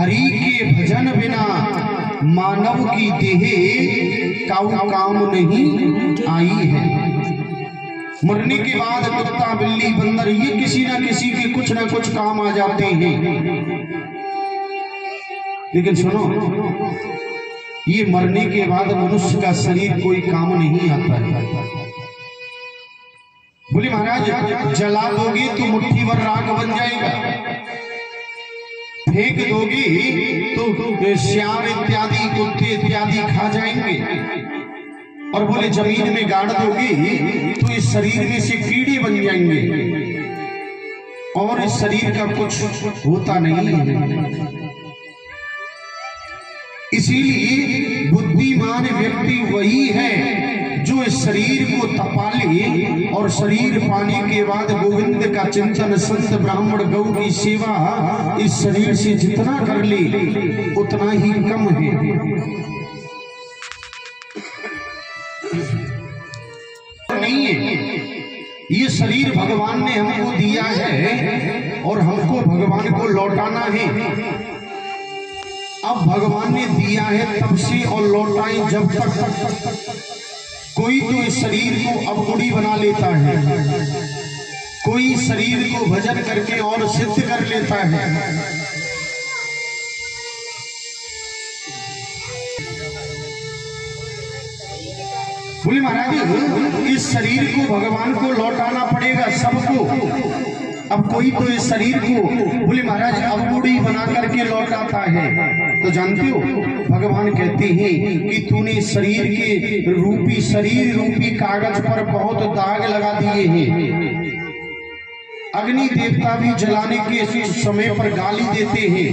हरि के भजन बिना मानव की देह काऊ काम नहीं आई है। मरने के बाद कुत्ता बिल्ली बंदर ये किसी ना किसी के कुछ ना कुछ काम आ जाते हैं, लेकिन सुनो, ये मरने के बाद मनुष्य का शरीर कोई काम नहीं आता है। बोले महाराज जला दोगे तो मुट्ठी भर राख बन जाएगा, फेंक दोगे तो श्याम इत्यादि कुत्ते इत्यादि खा जाएंगे, और बोले जमीन में गाड़ दोगे तो इस शरीर में से कीड़े बन जाएंगे, और इस शरीर का कुछ होता नहीं है। इसीलिए बुद्धिमान व्यक्ति वही है जो इस शरीर को तपा ले, और शरीर पाने के बाद गोविंद का चिंतन संत ब्राह्मण गौ की सेवा इस शरीर से जितना कर ले उतना ही कम है। नहीं है, ये शरीर भगवान ने हमको दिया है और हमको भगवान को लौटाना है। अब भगवान ने दिया है तब से और लौटाएं जब तक। कोई तो इस शरीर को अवगुणी बना लेता है, कोई शरीर को भजन करके और सिद्ध कर लेता है। बोले महाराज इस शरीर को भगवान को लौटाना पड़ेगा सबको। अब कोई तो इस शरीर को बोले महाराज अवगुणी बना करके लौटाता है, तो जानते हो भगवान कहते हैं कि तूने शरीर के रूपी शरीर रूपी कागज पर बहुत दाग लगा दिए हैं। अग्नि देवता भी जलाने के समय पर गाली देते हैं।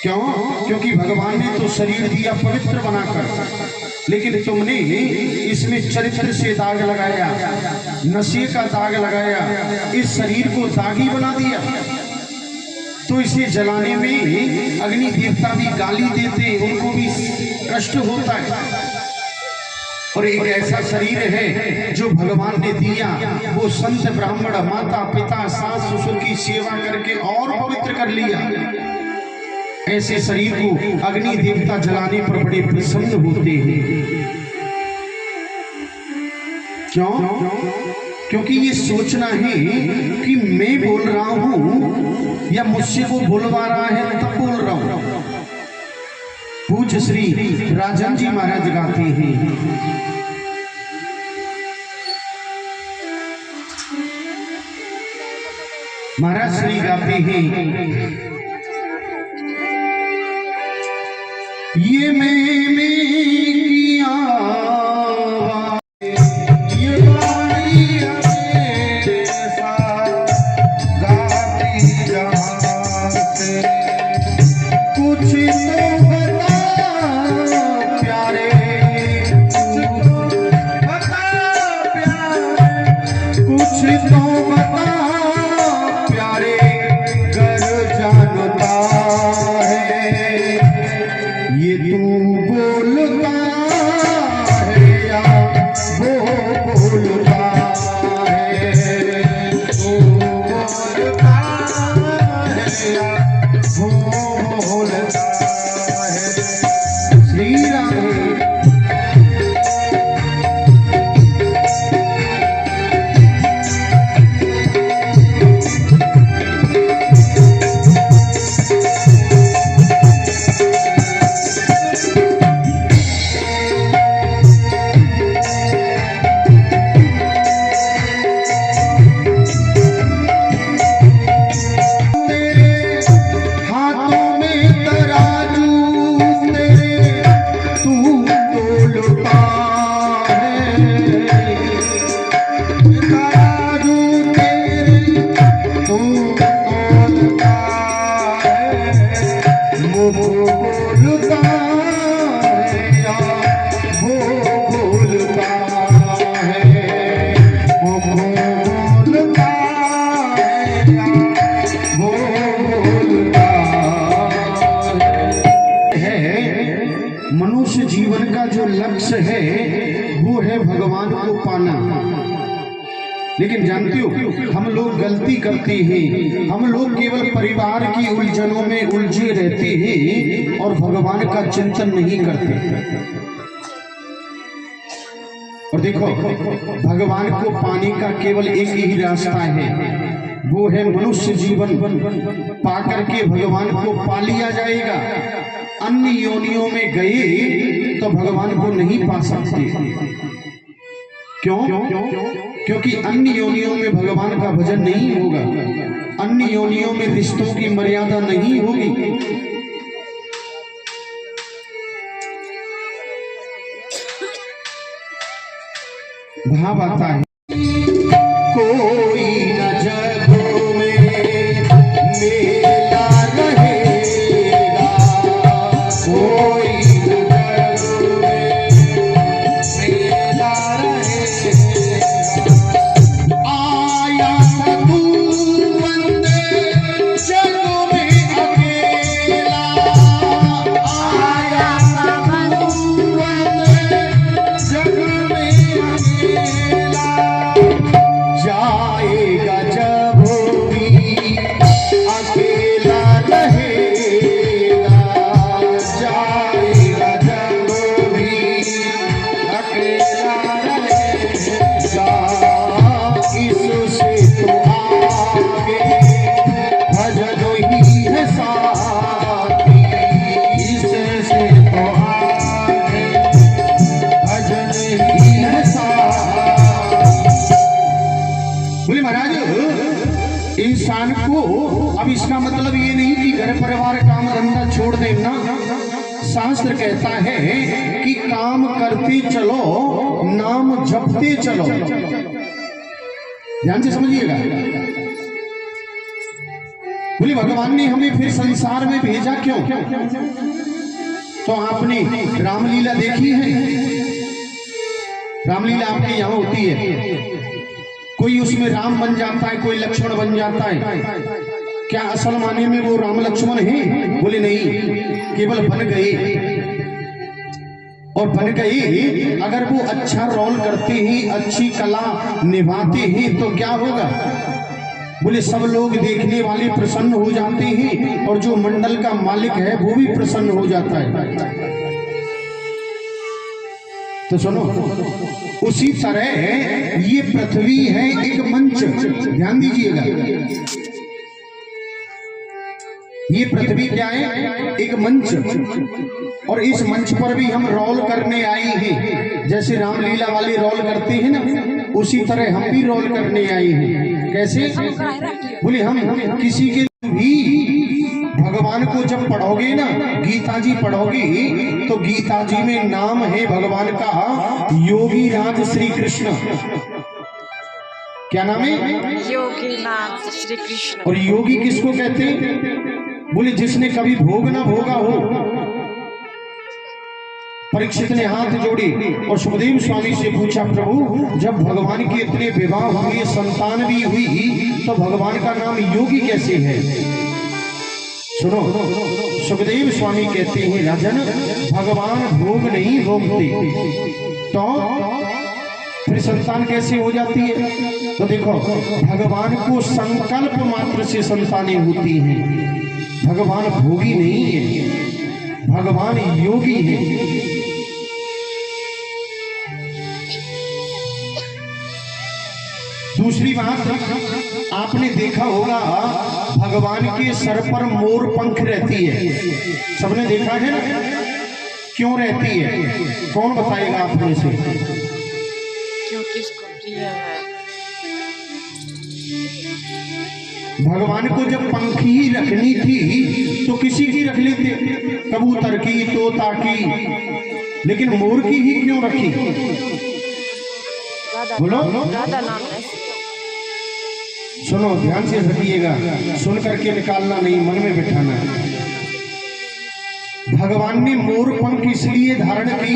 क्यों? क्योंकि भगवान ने तो शरीर दिया पवित्र बनाकर, लेकिन तुमने इसमें चरित्र से दाग लगाया, नशे का दाग लगाया, इस शरीर को दागी बना दिया। तो इसे जलाने में अग्नि देवता भी गाली देते, उनको भी कष्ट होता है। और एक ऐसा शरीर है जो भगवान ने दिया, वो संत ब्राह्मण माता पिता सास ससुर की सेवा करके और पवित्र कर लिया। ऐसे शरीर को अग्नि देवता जलाने पर बड़े प्रसन्न होते हैं। क्यों? क्योंकि ये सोचना है कि मैं बोल रहा हूं या मुझसे वो बुलवा रहा है तब बोल रहा हूं। पूज्य श्री राजन जी महाराज गाते हैं, महाराज श्री गाते हैं, ये मैंने किया ये बारी ऐसा गाती जहां से, कुछ तो बता प्यारे, बता प्यारे, कुछ तो बता प्यारे, कर जानता ये तू बोलता है या वो बोलता है, तू बोलता है या वो बोलता है। श्री राम जीवन का जो लक्ष्य है वो है भगवान को पाना। लेकिन जानते हो हम लोग गलती करते हैं, हम लोग केवल परिवार की उलझनों में उलझे रहते हैं और भगवान का चिंतन नहीं करते। और देखो भगवान को पाने का केवल एक ही रास्ता है, वो है मनुष्य जीवन पाकर के भगवान को पा लिया जाएगा। अन्य योनियों में गए तो भगवान को नहीं पा सकते। क्यों? क्योंकि अन्य योनियों में भगवान का भजन नहीं होगा, अन्य योनियों में रिश्तों की मर्यादा नहीं होगी। भाव आता है कोई न जगों में मेला रहेगा, कोई न जगों में मेला रहेगा। आया था तू वंदे जगों में अकेला, आया था तू वंदे जगों में अकेला। जाएगा जब भी अकेला रहेगा, जाएगा जब भी अकेला रहेगा। इससे तो आगे भजन ही है साथी, इससे तो आगे भजन ही है साथी। बोले महाराज इंसान को अब इसका मतलब ये नहीं कि घर परिवार काम धंधा छोड़ देना। शास्त्र कहता है कि काम करते चलो, नाम जपते चलो। ध्यान से समझिएगा। बोले भगवान ने हमें फिर संसार में भेजा क्यों? तो आपने रामलीला देखी है? रामलीला आपके यहाँ होती है, कोई उसमें राम बन जाता है, कोई लक्ष्मण बन जाता है। क्या असल माने में वो राम लक्ष्मण हैं? बोले नहीं, केवल बन गए। और बन गए, अगर वो अच्छा रोल करते हैं, अच्छी कला निभाते हैं तो क्या होगा? बोले सब लोग देखने वाले प्रसन्न हो जाते हैं और जो मंडल का मालिक है वो भी प्रसन्न हो जाता है। तो सुनो, उसी तरह ये पृथ्वी है एक मंच। ध्यान दीजिएगा, ये पृथ्वी क्या है? एक मंच। और इस मंच पर भी हम रोल करने आए हैं। जैसे रामलीला वाले रोल करते हैं ना, उसी तरह हम भी रोल करने आए हैं। कैसे? बोले हम किसी के भी भगवान को जब पढ़ोगे ना, गीता जी पढ़ोगे तो गीता जी में नाम है भगवान का योगी राज श्री कृष्ण। क्या नाम है? योगी नाथ श्री कृष्ण। और योगी किसको कहते हैं? बोले जिसने कभी भोग ना भोगा हो। परीक्षित ने हाथ जोड़े और सुखदेव स्वामी से पूछा, प्रभु जब भगवान के इतने विवाह हुए, संतान भी हुई, तो भगवान का नाम योगी कैसे है? सुनो, सुखदेव स्वामी कहते हैं, राजन भगवान भोग नहीं भोगते तो फिर संतान कैसे हो जाती है? तो देखो भगवान को संकल्प मात्र से संतानें होती हैं। भगवान भोगी नहीं है, भगवान योगी है। दूसरी बात, आपने देखा होगा भगवान के सर पर मोर पंख रहती है। सबने देखा है ना? क्यों रहती है? कौन बताएगा आप में से? क्योंकि इसको प्रिय है। भगवान को जब पंख ही रखनी थी तो किसी की रख लेते, कबूतर की, तोता की, लेकिन मोर की ही क्यों रखी? बोलो। राधा नाम है। सुनो, ध्यान से रखिएगा, सुन करके निकालना नहीं, मन में बिठाना है। भगवान ने मोर पंख इसलिए धारण की,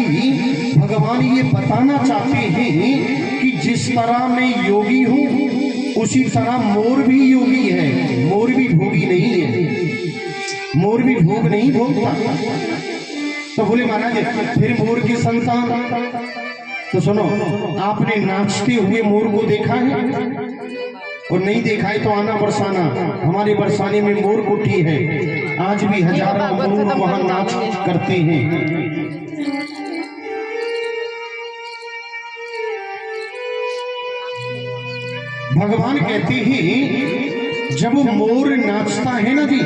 भगवान ये बताना चाहते हैं कि जिस तरह मैं योगी हूँ उसी तरह मोर भी योगी है। मोर भी भोगी नहीं है, मोर भी भोग नहीं भोगता। तो बोले महाराज फिर मोर की संतान तो सुनो, आपने नाचते हुए मोर को देखा है? और नहीं देखा है तो आना बरसाना, हमारे बरसाने में मोर कुटी है, आज भी हजारों मोर वहां नाच करते हैं। भगवान कहते हैं जब मोर नाचता है ना जी,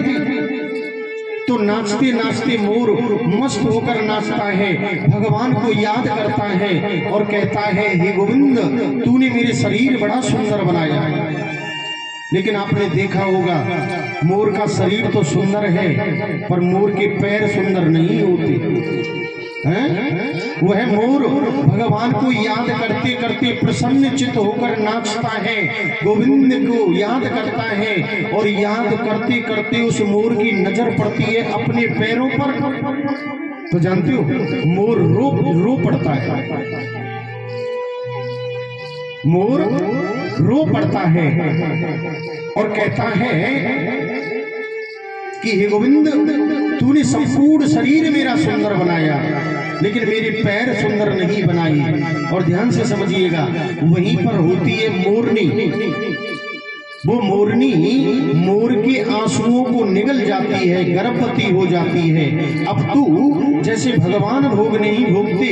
तो नाचते नाचते मोर मस्त होकर नाचता है, भगवान को याद करता है और कहता है, हे गोविंद तूने मेरे शरीर बड़ा सुंदर बनाया है। लेकिन आपने देखा होगा मोर का शरीर तो सुंदर है, पर मोर के पैर सुंदर नहीं होते हैं। वह मोर भगवान को याद करते करते प्रसन्न चित्त होकर नाचता है, गोविंद को याद करता है, और याद करते करते उस मोर की नजर पड़ती है अपने पैरों पर, तो जानते हो मोर रो पड़ता है, मोर रो पड़ता है और कहता है कि हे गोविंद तूने संपूर्ण शरीर मेरा सुंदर बनाया, लेकिन मेरे पैर सुंदर नहीं बनाई। और ध्यान से समझिएगा, वहीं पर होती है मोरनी। वो मोरनी मोर के आंसुओं को निगल जाती है, गर्भवती हो जाती है। अब तू जैसे भगवान भोग नहीं भोगते,